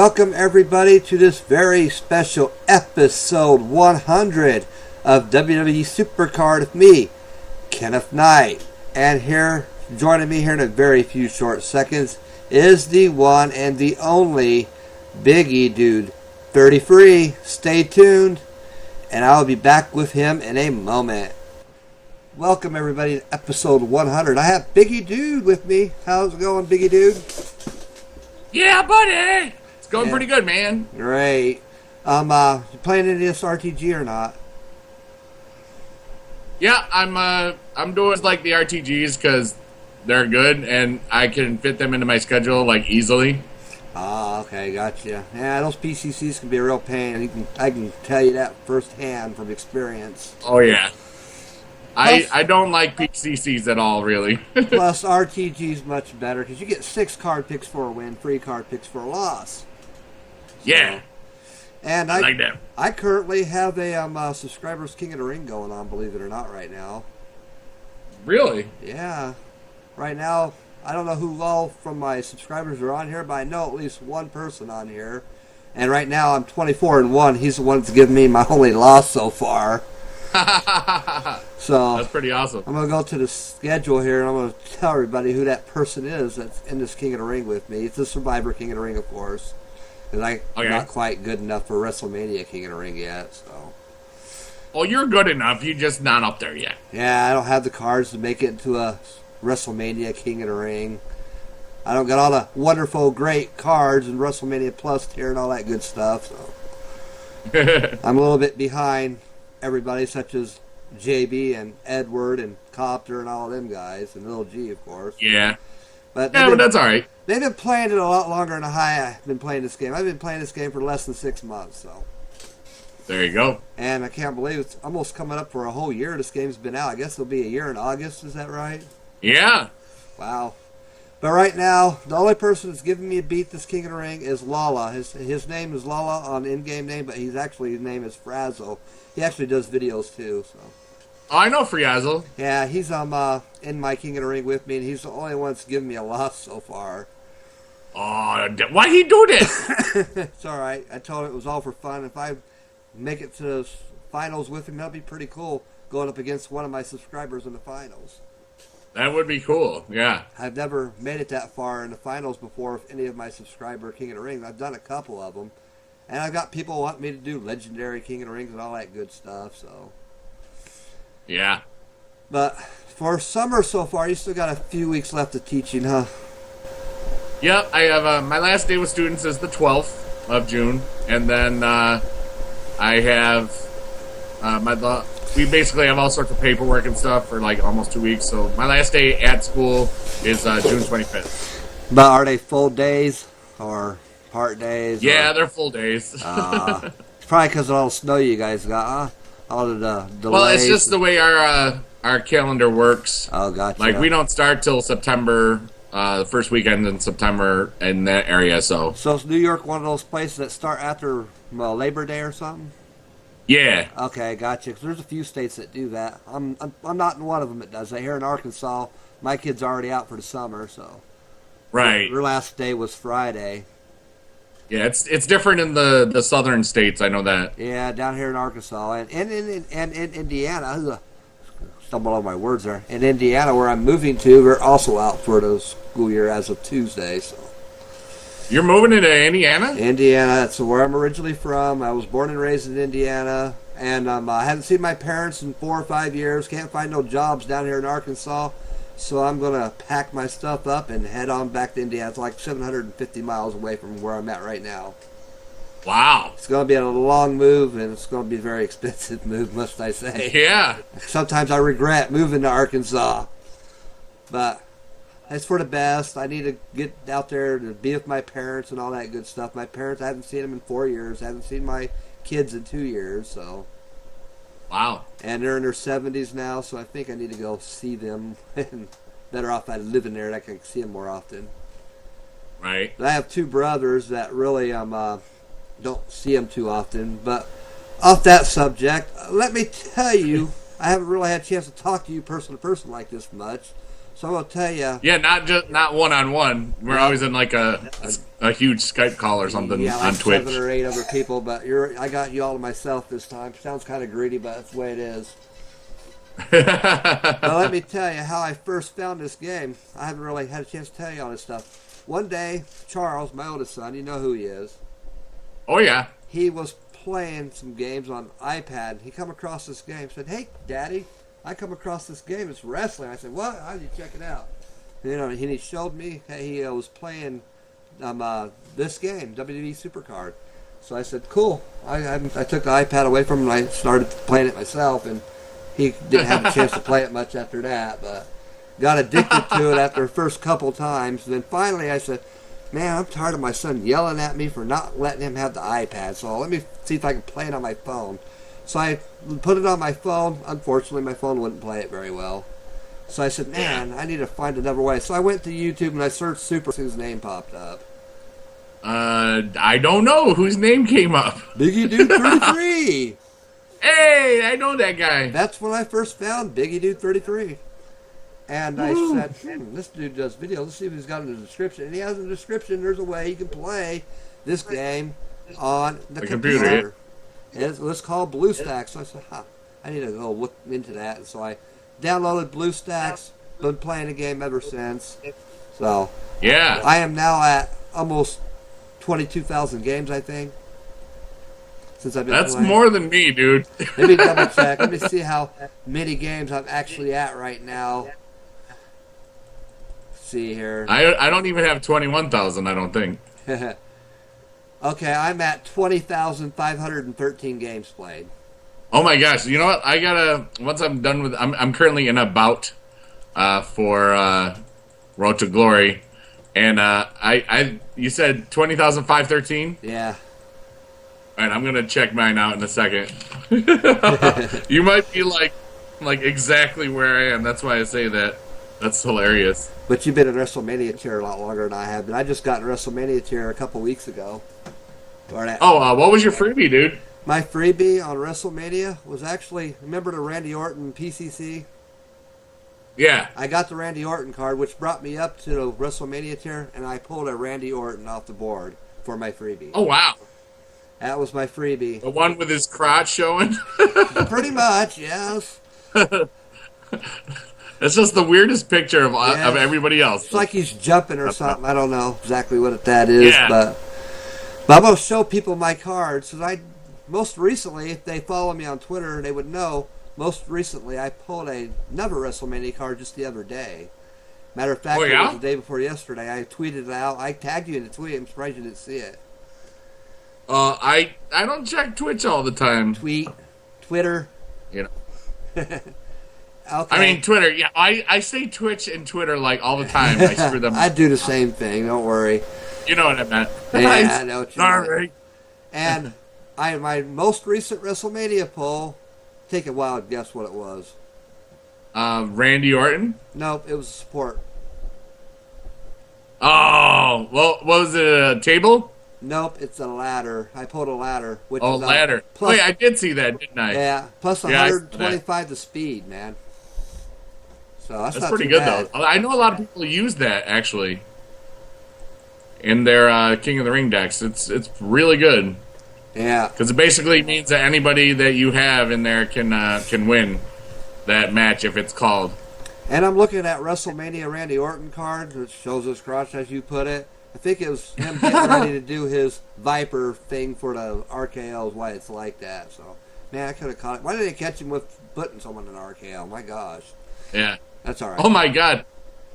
Welcome everybody to this very special episode 100 of WWE Super Card with me, Kenneth Knight. And here, joining me here in a very few short seconds, is the one and the only bigedude33. Stay tuned, and I'll be back with him in a moment. Welcome everybody to episode 100. I have Biggie Dude with me. How's it going, Biggie Dude? Yeah, buddy! It's going pretty good, man. Great. You playing any of this RTG or not? Yeah, I'm doing like the RTGs because they're good and I can fit them into my schedule like easily. Oh, okay, gotcha. Yeah, those PCCs can be a real pain. I can tell you that firsthand from experience. Oh yeah. I don't like PCCs at all, really. Plus, RTG's much better because you get 6 card picks for a win, 3 card picks for a loss. Yeah. And I like that. I currently have a Subscribers King of the Ring going on, believe it or not, right now. Really? Yeah. Right now, I don't know who all from my subscribers are on here, but I know at least one person on here. And right now, I'm 24-1. He's the one that's given me my only loss so far. So that's pretty awesome. I'm going to go to the schedule here, and I'm going to tell everybody who that person is that's in this King of the Ring with me. It's a Survivor King of the Ring, of course. Because I'm not quite good enough for WrestleMania King of the Ring yet. So. Oh, you're good enough. You're just not up there yet. Yeah, I don't have the cards to make it into a WrestleMania King of the Ring. I don't got all the wonderful, great cards and WrestleMania Plus tier and all that good stuff. So I'm a little bit behind everybody, such as JB and Edward and Copter and all of them guys, and Little G, of course. Yeah. But that's all right. They've been playing it a lot longer than I've been playing this game. I've been playing this game for less than 6 months, so. There you go. And I can't believe it's almost coming up for a whole year this game's been out. I guess it'll be a year in August, is that right? Yeah. Wow. But right now, the only person that's giving me a beat this King of the Ring is Lala. His name is Lala on in-game name, but his name is Frazzle. He actually does videos too, so. Oh, I know Friazzle. Yeah, he's in my King of the Ring with me, and he's the only one that's given me a loss so far. Oh, why'd he do this? It's all right. I told him it was all for fun. If I make it to the finals with him, that'll be pretty cool, going up against one of my subscribers in the finals. That would be cool, yeah. I've never made it that far in the finals before with any of my subscriber King of the Ring. I've done a couple of them. And I've got people wanting me to do Legendary King of the Rings and all that good stuff, so. Yeah. But for summer so far, you still got a few weeks left of teaching, huh? Yep, I have my last day with students is the 12th of June, and then I have we basically have all sorts of paperwork and stuff for like almost 2 weeks. So my last day at school is June 25th. But are they full days or part days? Yeah, they're full days. It's probably because of all the snow you guys got, huh? All the delays. Well, it's just the way our calendar works. Oh, gotcha. Like we don't start till September. The first weekend in September in that area, so. So is New York one of those places that start after Labor Day or something? Yeah. Okay, gotcha. Because there's a few states that do that. I'm not in one of them that does that. Here in Arkansas, my kid's already out for the summer, so. Right. Their last day was Friday. Yeah, it's different in the southern states. I know that. Yeah, down here in Arkansas and in Indiana. Stumble on my words there. In Indiana, where I'm moving to, we're also out for the school year as of Tuesday. So. You're moving into Indiana? Indiana, that's where I'm originally from. I was born and raised in Indiana, and I haven't seen my parents in 4 or 5 years. Can't find no jobs down here in Arkansas, so I'm going to pack my stuff up and head on back to Indiana. It's like 750 miles away from where I'm at right now. Wow. It's going to be a long move, and it's going to be a very expensive move, must I say. Yeah. Sometimes I regret moving to Arkansas, but it's for the best. I need to get out there to be with my parents and all that good stuff. My parents, I haven't seen them in 4 years. I haven't seen my kids in 2 years, so. Wow. And they're in their 70s now, so I think I need to go see them. And better off I live in there and I can see them more often. Right. But I have 2 brothers that really don't see them too often. But off that subject, let me tell you, I haven't really had a chance to talk to you person to person like this much. So I'm gonna tell you. Yeah, not one-on-one. We're always in like a huge Skype call or something like on Twitch. 7 or 8 other people, but I got you all to myself this time. Sounds kind of greedy, but that's the way it is. Now let me tell you how I first found this game. I haven't really had a chance to tell you all this stuff. One day, Charles, my oldest son, you know who he is. Oh yeah. He was playing some games on iPad. He come across this game. Said, "Hey, Daddy, I come across this game. It's wrestling." I said, "What? How did you check it out?" And he showed me. He was playing this game, WWE Super Card. So I said, "Cool." I took the iPad away from him and I started playing it myself. And he didn't have a chance to play it much after that, but got addicted to it after the first couple times. And then finally I said, "Man, I'm tired of my son yelling at me for not letting him have the iPad. So let me see if I can play it on my phone." So I put it on my phone. Unfortunately, my phone wouldn't play it very well. So I said, "Man, I need to find another way." So I went to YouTube and I searched Super. Whose name popped up? I don't know whose name came up. bigedude33. Hey, I know that guy. That's when I first found bigedude33. And I said, this dude does videos. Let's see if he's got in the description. And he has in the description, there's a way you can play this game on the computer. It's called BlueStacks. So I said, I need to go look into that. And so I downloaded BlueStacks. Been playing the game ever since. So yeah, I am now at almost 22,000 games, I think. Since I've been That's playing. more than me, dude. Let me double check. Let me see how many games I'm actually at right now. See here. I don't even have 21,000, I don't think. Okay, I'm at 20,513 games played. Oh my gosh! You know what? I gotta once I'm done with. I'm currently in a bout for Road to Glory, and you said 20,513. Yeah. All right, I'm gonna check mine out in a second. You might be like exactly where I am. That's why I say that. That's hilarious. But you've been in WrestleMania tier a lot longer than I have. But I just got in WrestleMania tier a couple weeks ago. What was your freebie, dude? My freebie on WrestleMania was actually, remember the Randy Orton PCC? Yeah. I got the Randy Orton card, which brought me up to the WrestleMania tier, and I pulled a Randy Orton off the board for my freebie. Oh, wow. That was my freebie. The one with his crotch showing? Pretty much, yes. It's just the weirdest picture of everybody else. It's like he's jumping or something. I don't know exactly what that is, but I'm going to show people my cards. Because most recently, if they follow me on Twitter, they would know. Most recently, I pulled another WrestleMania card just the other day. Matter of fact, it was the day before yesterday. I tweeted it out. I tagged you in the tweet. I'm surprised you didn't see it. I don't check Twitch all the time. Twitter. You know. Okay. I mean, Twitter. Yeah, I say Twitch and Twitter like all the time. I screw them. I do the same thing. Don't worry. You know what I meant. Yeah, I know what you meant. Sorry. And my most recent WrestleMania poll, take a wild guess what it was. Randy Orton? Nope, it was a support. Oh, well, was it a table? Nope, it's a ladder. I pulled a ladder. Which is ladder. Wait, I did see that, didn't I? Yeah, plus 125 to speed, man. So that's not pretty too good, bad. though. I know a lot of people use that, actually, in their King of the Ring decks. It's really good. Yeah. Because it basically means that anybody that you have in there can win that match if it's called. And I'm looking at WrestleMania Randy Orton card, which shows his crotch, as you put it. I think it was him getting ready to do his Viper thing for the RKO is why it's like that. So, man, I could have caught it. Why did they catch him with putting someone in RKO? My gosh. Yeah. That's all right. Oh, my God.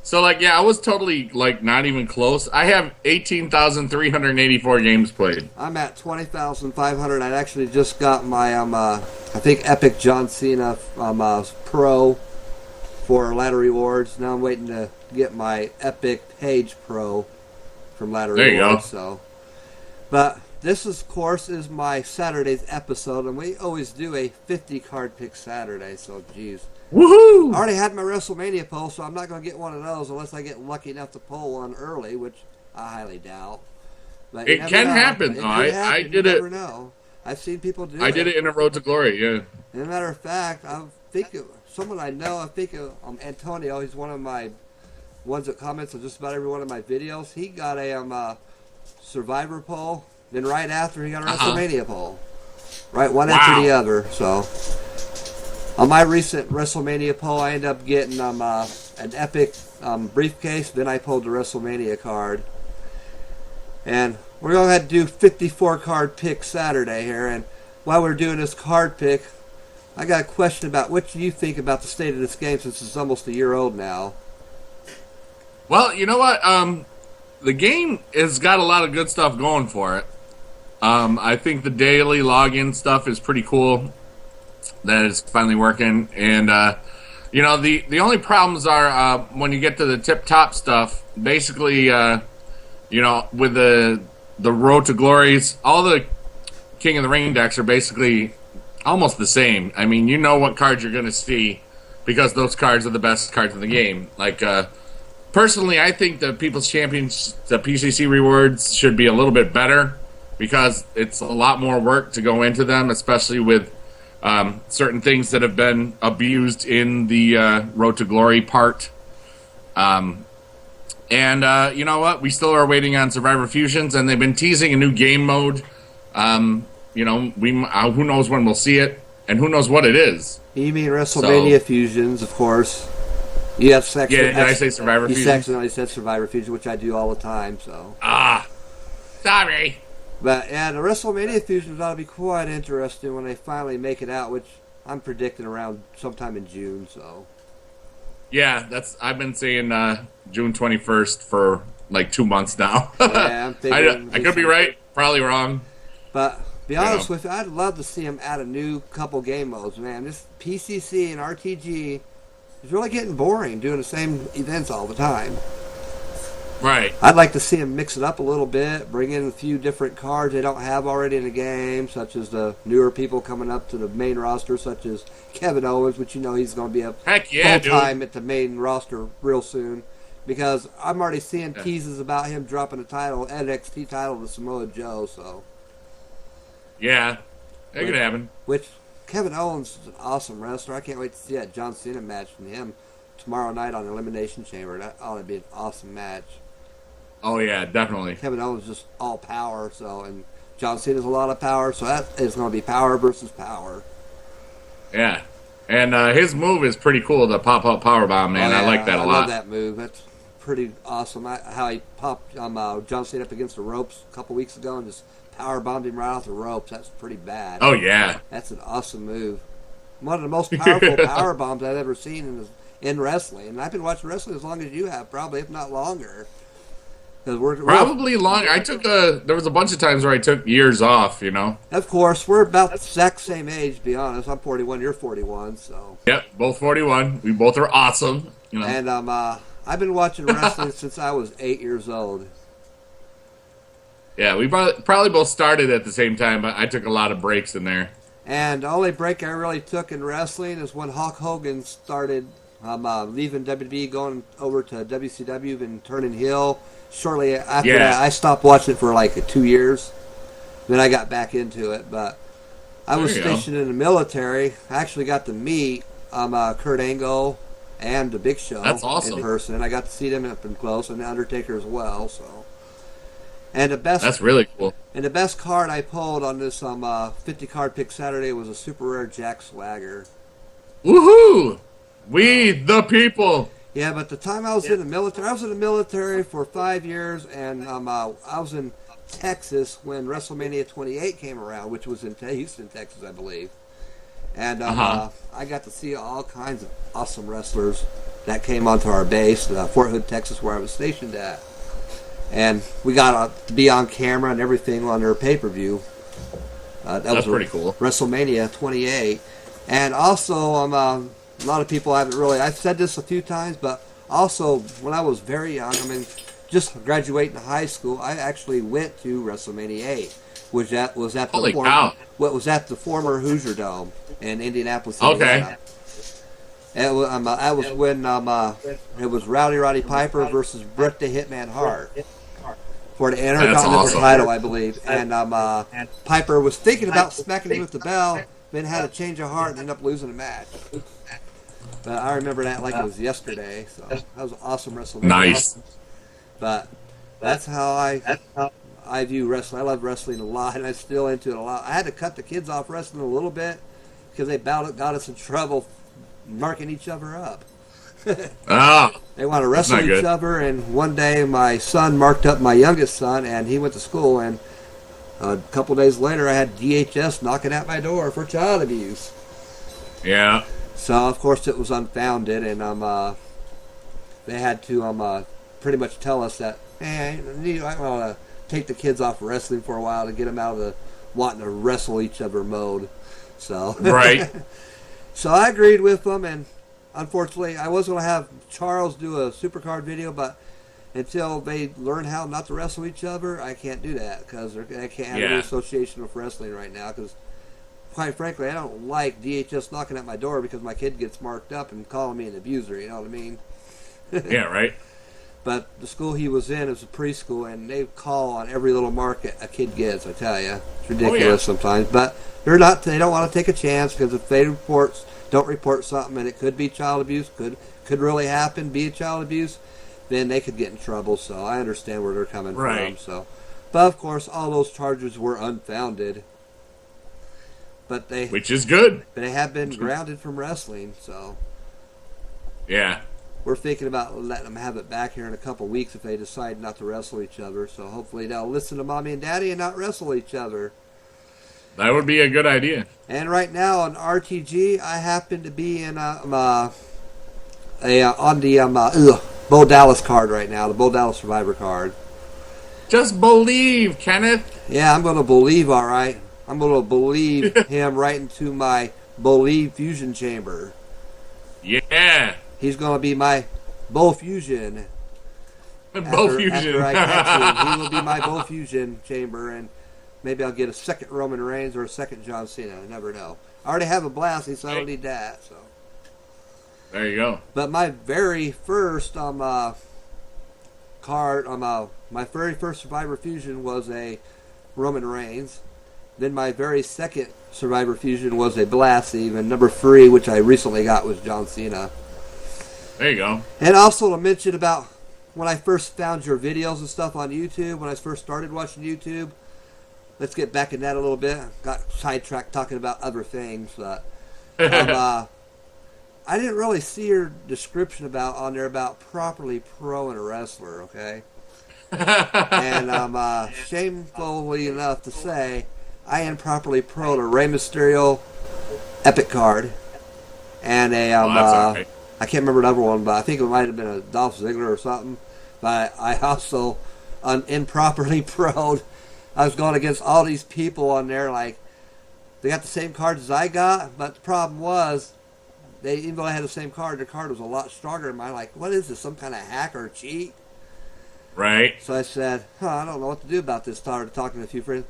So, I was totally, not even close. I have 18,384 games played. I'm at 20,500. I actually just got my, I think, Epic John Cena Pro for ladder rewards. Now I'm waiting to get my Epic Page Pro from ladder rewards. So, but this, of course, is my Saturday's episode, and we always do a 50 card pick Saturday. So, geez. Woohoo! I already had my WrestleMania poll, so I'm not going to get one of those unless I get lucky enough to pull one early, which I highly doubt. But it can happen. I did it. You never know. I've seen people do it. I did it in a Road to Glory, yeah. As a matter of fact, I think someone I know, I think Antonio, he's one of my ones that comments on just about every one of my videos. He got a Survivor poll. Then right after, he got a WrestleMania poll. Right, one after the other. So on my recent WrestleMania poll, I ended up getting an epic briefcase. Then I pulled the WrestleMania card. And we're going to do 54 card pick Saturday here. And while we're doing this card pick, I got a question about what do you think about the state of this game since it's almost a year old now. Well, you know what? The game has got a lot of good stuff going for it. I think the daily login stuff is pretty cool. That is finally working. And, you know, the only problems are when you get to the tip-top stuff. Basically, you know, with the Road to Glories, all the King of the Ring decks are basically almost the same. I mean, you know what cards you're going to see because those cards are the best cards in the game. Like, personally, I think the People's Champions, the PCC rewards should be a little bit better because it's a lot more work to go into them, especially with certain things that have been abused in the Road to Glory part. And you know what? We still are waiting on Survivor Fusions, and they've been teasing a new game mode. You know, who knows when we'll see it, and who knows what it is. You mean WrestleMania Fusions, of course. You have section. Yeah, did I say Survivor Fusions? You accidentally said Survivor Fusion, which I do all the time. So. Sorry. But yeah, the WrestleMania Fusions ought to be quite interesting when they finally make it out, which I'm predicting around sometime in June. So. Yeah, I've been saying June 21st for like 2 months now. Yeah, I'm thinking I could be right, probably wrong. But be honest with you, I'd love to see them add a new couple game modes, man. This PCC and RTG is really getting boring doing the same events all the time. Right. I'd like to see them mix it up a little bit, bring in a few different cards they don't have already in the game, such as the newer people coming up to the main roster, such as Kevin Owens, which you know he's going to be a full-time at the main roster real soon. Because I'm already seeing teases about him dropping a title, NXT title to Samoa Joe, so. Yeah, that could happen. Which, Kevin Owens is an awesome wrestler. I can't wait to see that John Cena match from him tomorrow night on Elimination Chamber. That ought to be an awesome match. Oh, yeah, definitely. Kevin Owens is just all power, so, and John Cena's a lot of power, so that is going to be power versus power. Yeah. And his move is pretty cool, the pop-up powerbomb, man. Oh, yeah, I like that a lot. I love that move. That's pretty awesome. How he popped John Cena up against the ropes a couple weeks ago and just power bombed him right off the ropes. That's pretty bad. Oh, yeah. That's an awesome move. One of the most powerful power bombs I've ever seen in wrestling. And I've been watching wrestling as long as you have, probably, if not longer. Probably long. There was a bunch of times where I took years off, you know. Of course, we're about the exact same age, to be honest. I'm 41, you're 41, so. Yep, both 41. We both are awesome, you know. And I've been watching wrestling since I was 8 years old. Yeah, we probably both started at the same time, but I took a lot of breaks in there. And the only break I really took in wrestling is when Hulk Hogan started leaving WWE, going over to WCW and turning heel. Shortly after that, I stopped watching it for like 2 years. Then I got back into it. But I was stationed in the military. I actually got to meet Kurt Angle and the Big Show in person. I got to see them up and close, and the Undertaker as well. So. And that's really cool. And the best card I pulled on this 50 card pick Saturday was a super rare Jack Swagger. Woohoo! We the people. Yeah, but the time I was in the military, for 5 years, and I was in Texas when WrestleMania 28 came around, which was in Houston, Texas, I believe. And I got to see all kinds of awesome wrestlers that came onto our base, Fort Hood, Texas, where I was stationed at. And we got to be on camera and everything on their pay-per-view. That's pretty cool. WrestleMania 28. And also, a lot of people haven't really... I've said this a few times, but also, when I was very young, just graduating high school, I actually went to WrestleMania 8, which was at the former Hoosier Dome in Indianapolis, Indiana. It was when it was Roddy Piper versus Bret the Hitman Hart for the Intercontinental title, I believe. And Piper was thinking about smacking him with the bell, then had a change of heart and ended up losing the match. But I remember that like it was yesterday. So that was an awesome WrestleMania. Nice. But that's how I view wrestling. I love wrestling a lot, and I'm still into it a lot. I had to cut the kids off wrestling a little bit because they got us in trouble marking each other up. They want to wrestle each other, and one day my son marked up my youngest son, and he went to school, and a couple days later I had DHS knocking at my door for child abuse. Yeah. So, of course, it was unfounded, and they had to pretty much tell us that, hey, I want to take the kids off wrestling for a while to get them out of the wanting to wrestle each other mode. So, right. So I agreed with them, and unfortunately, I was going to have Charles do a Super Card video, but until they learn how not to wrestle each other, I can't do that because I can't have any association with wrestling right now because, quite frankly, I don't like DHS knocking at my door because my kid gets marked up and calling me an abuser, you know what I mean? Yeah, right. But the school he was in is a preschool, and they call on every little mark a kid gets, I tell you. It's ridiculous sometimes. But they don't want to take a chance because if they don't report something, and it could be child abuse, could really happen, be a child abuse, then they could get in trouble. So I understand where they're coming from. So, but of course, all those charges were unfounded. But which is good. They have been grounded from wrestling, so yeah, we're thinking about letting them have it back here in a couple weeks if they decide not to wrestle each other. So hopefully they'll listen to mommy and daddy and not wrestle each other. That would be a good idea. And right now on RTG, I happen to be in on the Bo Dallas card right now, the Bo Dallas Survivor card. Just believe, Kenneth. Yeah, I'm going to believe, all right. I'm going to believe him right into my Believe Fusion Chamber. Yeah. He's going to be my Bo Fusion. Bo Fusion. After I catch him, he will be my Bo Fusion Chamber, and maybe I'll get a second Roman Reigns or a second John Cena. I never know. I already have a Blassie, so I don't need that. So there you go. But my very first card, my very first Survivor Fusion was a Roman Reigns. Then my very second Survivor Fusion was a Blassie, and number 3, which I recently got, was John Cena. There you go. And also to mention about when I first found your videos and stuff on YouTube, when I first started watching YouTube, let's get back in that a little bit. Got sidetracked talking about other things. But, I didn't really see your description on there about properly proing a wrestler, okay? And shamefully enough to say, I improperly proed a Rey Mysterio Epic card and a okay. I can't remember another one, but I think it might have been a Dolph Ziggler or something. But I also improperly proed. I was going against all these people on there, like they got the same cards as I got, but the problem was even though I had the same card, their card was a lot stronger than mine. Like, what is this? Some kind of hack or cheat? Right. So I said, I don't know what to do about this. Started talking to a few friends.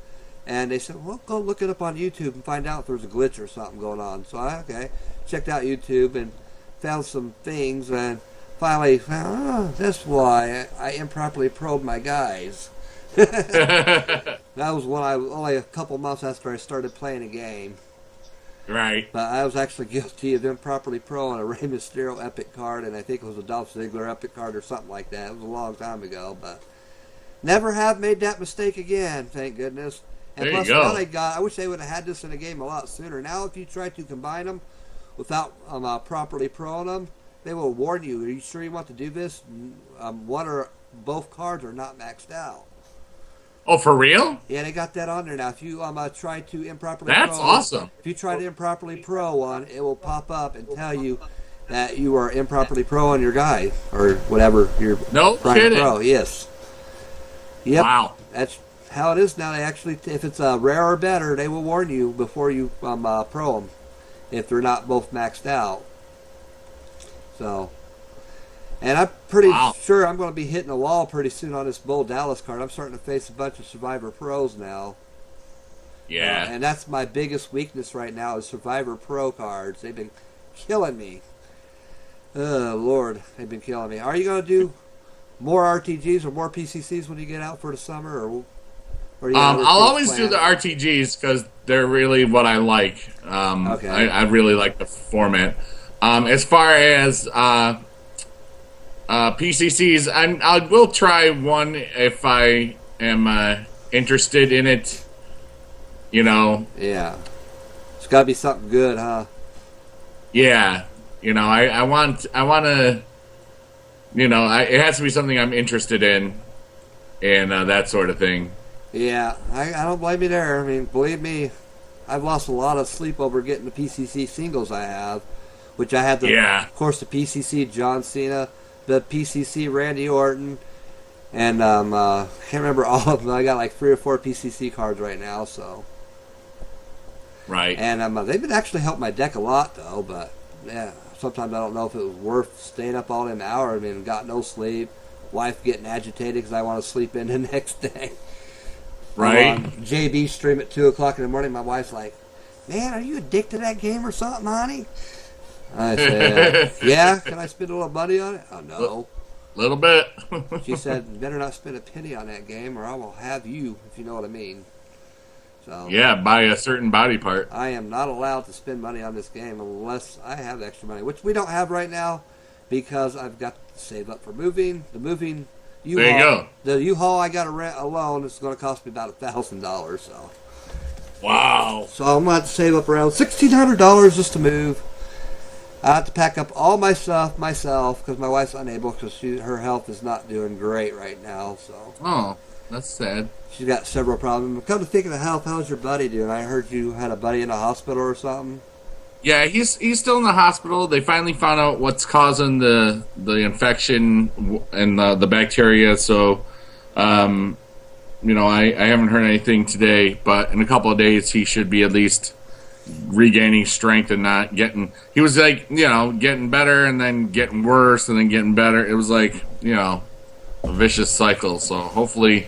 And they said, well, go look it up on YouTube and find out if there's a glitch or something going on. So I checked out YouTube and found some things and finally found, that's why I improperly probed my guys. That was when only a couple months after I started playing a game. Right. But I was actually guilty of improperly proing a Rey Mysterio Epic card, and I think it was a Dolph Ziggler Epic card or something like that. It was a long time ago, but never have made that mistake again, thank goodness. And there plus, you go. I wish they would have had this in the game a lot sooner. Now, if you try to combine them without properly proing them, they will warn you. Are you sure you want to do this? One or both cards are not maxed out. Oh, for real? Yeah, they got that on there now. If you try to improperly That's awesome. If you try to improperly pro one, it will pop up and tell you that you are improperly pro on your guy or whatever you're trying to pro. Yes. Yep. Wow. That's how it is now. They actually, if it's rare or better, they will warn you before you pro them if they're not both maxed out. So, and I'm pretty sure I'm going to be hitting a wall pretty soon on this Bo Dallas card. I'm starting to face a bunch of Survivor Pros now. Yeah. And that's my biggest weakness right now is Survivor Pro cards. They've been killing me. Oh, Lord, they've been killing me. Are you going to do more RTGs or more PCCs when you get out for the summer? Or I'll always do the RTGs because they're really what I like. Okay. I really like the format. As far as PCCs, I will try one if I am interested in it. You know. Yeah. It's got to be something good, huh? Yeah. You know, I want to. You know, it has to be something I'm interested in, and that sort of thing. Yeah, I don't blame you there. I mean, believe me, I've lost a lot of sleep over getting the PCC singles I have, which I had, of course, the PCC John Cena, the PCC Randy Orton, and can't remember all of them. I got like 3 or 4 PCC cards right now, so. Right. And they've been actually helped my deck a lot, though, but, yeah, sometimes I don't know if it was worth staying up all them hours. I mean, got no sleep, wife getting agitated because I want to sleep in the next day. Right. JB stream at 2 o'clock in the morning. My wife's like, "Man, are you addicted to that game or something, honey?" I said, "Yeah, can I spend a little money on it?" "Oh, no." Little bit. She said, "You better not spend a penny on that game or I will have you," if you know what I mean. So yeah, buy a certain body part. I am not allowed to spend money on this game unless I have extra money, which we don't have right now because I've got to save up for moving. The moving U-Haul, there you go. The U-Haul I got to rent alone is going to cost me about $1,000. So, wow. So I'm going to have to save up around $1,600 just to move. I have to pack up all my stuff myself because my wife's unable because her health is not doing great right now. So. Oh, that's sad. She's got several problems. Come to think of the health, how's your buddy doing? I heard you had a buddy in the hospital or something. Yeah, he's still in the hospital. They finally found out what's causing the infection and the bacteria. So, you know, I haven't heard anything today, but in a couple of days he should be at least regaining strength and not getting. He was like, you know, getting better and then getting worse and then getting better. It was like, you know, a vicious cycle. So hopefully,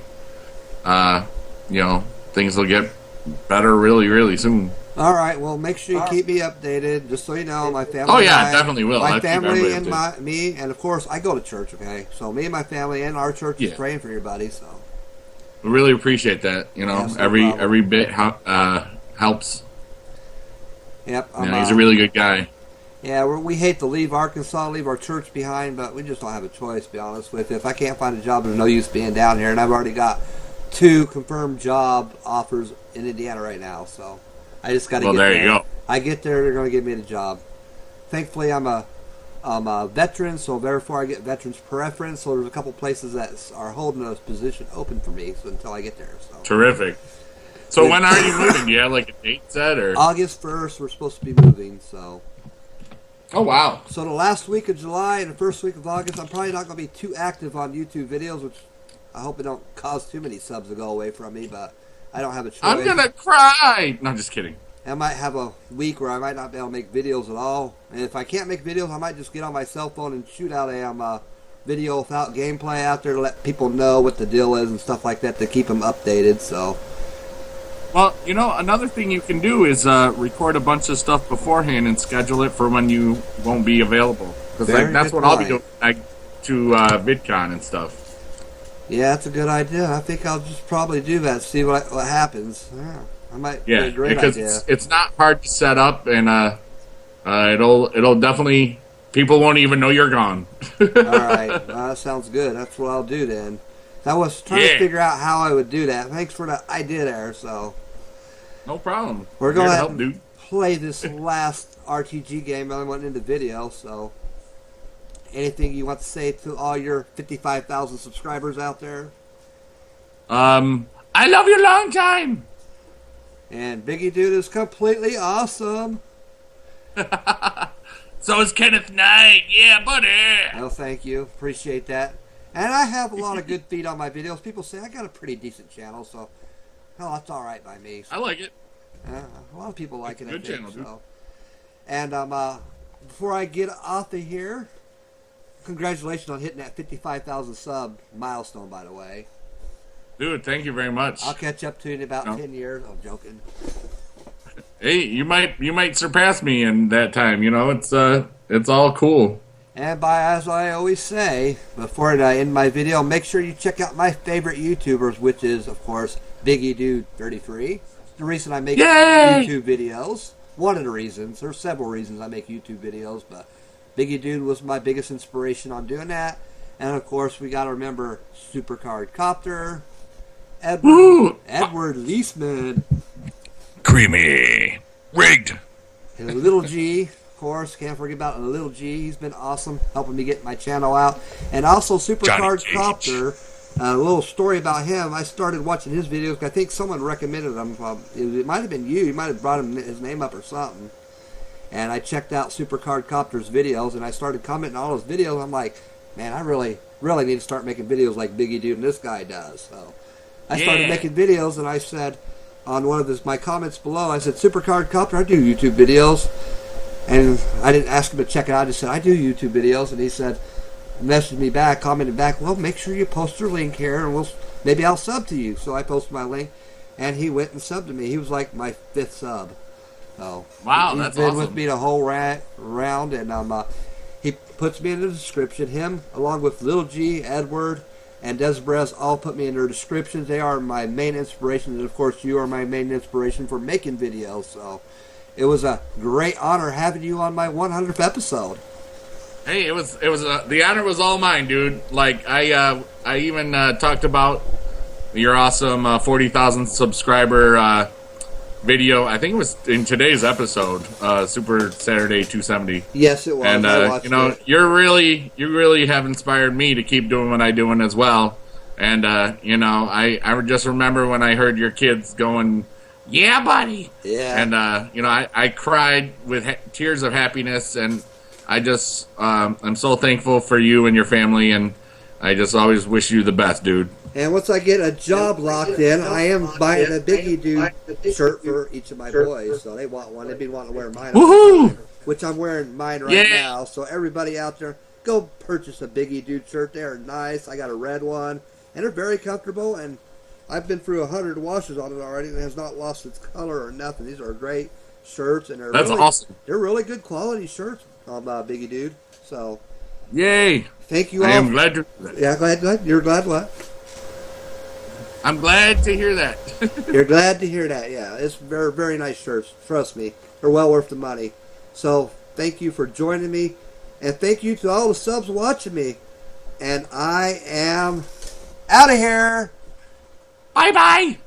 you know, things will get better really, really soon. All right, well, make sure you keep me updated. Just so you know, my family. Oh yeah, definitely will. My family and me, and of course, I go to church. Okay, so me and my family and our church is praying for your buddy. So we really appreciate that. You know, every bit helps. Yep, yeah, he's a really good guy. Yeah, we hate to leave Arkansas, leave our church behind, but we just don't have a choice. To be honest with you, if I can't find a job, there's no use being down here, and I've already got 2 confirmed job offers in Indiana right now. So. I just got to get there. Well, there you go. I get there, they're going to give me the job. Thankfully, I'm a veteran, so therefore I get veterans preference. So there's a couple places that are holding a position open for me until I get there. So. Terrific. So when are you moving? Do you have like a date set? Or August 1st, we're supposed to be moving. So. Oh, wow. So the last week of July and the first week of August, I'm probably not going to be too active on YouTube videos, which I hope it don't cause too many subs to go away from me, but I don't have a choice. I'm going to cry! No, I'm just kidding. I might have a week where I might not be able to make videos at all. And if I can't make videos, I might just get on my cell phone and shoot out a video without gameplay out there to let people know what the deal is and stuff like that to keep them updated. So, well, you know, another thing you can do is record a bunch of stuff beforehand and schedule it for when you won't be available. Because that's what I'll be doing to VidCon and stuff. Yeah, that's a good idea. I think I'll just probably do that. See what happens. Yeah, I might. Yeah, be a great because idea. It's not hard to set up, and it'll definitely people won't even know you're gone. All right, that sounds good. That's what I'll do then. I was trying to figure out how I would do that. Thanks for the idea there. So no problem. We're gonna play this last RTG game. I went into video. So anything you want to say to all your 55,000 subscribers out there? I love you long time. And Biggie Dude is completely awesome. So is Kenneth Knight. Yeah, buddy. Oh, thank you. Appreciate that. And I have a lot of good feed on my videos. People say I got a pretty decent channel, so that's all right by me. So, I like it. A lot of people like it. Good channel, dude. So. And before I get off of here, congratulations on hitting that 55,000 sub milestone, by the way. Dude, thank you very much. I'll catch up to you in about 10 years. I'm joking. Hey, you might surpass me in that time. You know, it's all cool. And as I always say, before I end my video, make sure you check out my favorite YouTubers, which is, of course, bigedude33. The reason I make YouTube videos. one of the reasons. There's several reasons I make YouTube videos, but Biggie Dude was my biggest inspiration on doing that. And of course, we got to remember Super Card Copter, Edward Leisman, Creamy. Rigged. and Little G. Of course, can't forget about Little G. He's been awesome, helping me get my channel out. And also Super Johnny Card Cage. Copter. A little story about him. I started watching his videos. I think someone recommended him. It might have been you. You might have brought his name up or something. And I checked out Super Card Copter's videos, and I started commenting on all his videos. I'm like, man, I really need to start making videos like Biggie Dude and this guy does. So I started making videos, and I said on one of my comments below, I said, Super Card Copter, I do YouTube videos. And I didn't ask him to check it out. I just said, I do YouTube videos. And he said, messaged me back, commented back, well, make sure you post your link here, and maybe I'll sub to you. So I posted my link, and he went and subbed to me. He was like my 5th sub. So Wow, he's that's been awesome. with me the whole round, and he puts me in the description. Him, along with Little G, Edward, and Desbrez, all put me in their descriptions. They are my main inspiration, and of course, you are my main inspiration for making videos. So it was a great honor having you on my 100th episode. Hey, it was the honor was all mine, dude. Like I even talked about your awesome 40,000 subscriber video. I think it was in today's episode, Super Saturday 270. Yes, it was. And I watched it. you really have inspired me to keep doing what I'm doing as well. And I just remember when I heard your kids going, "Yeah, buddy." Yeah. And I cried with tears of happiness, and I just I'm so thankful for you and your family, and I just always wish you the best, dude. And once I get a job locked in, I am buying a Biggie Dude shirt for each of my boys. So they want one. They've been wanting to wear mine. Woohoo! Which I'm wearing mine right now. So everybody out there, go purchase a Biggie Dude shirt. They're nice. I got a red one, and they're very comfortable. And I've been through 100 washes on it already, and it has not lost its color or nothing. These are great shirts, and That's awesome. They're really good quality shirts, Biggie Dude. So Yay! thank you all. I am glad to. Yeah, go ahead. You're glad what? I'm glad to hear that. You're glad to hear that, yeah. It's very, very nice shirts. Trust me. They're well worth the money. So, thank you for joining me. And thank you to all the subs watching me. And I am out of here. Bye-bye.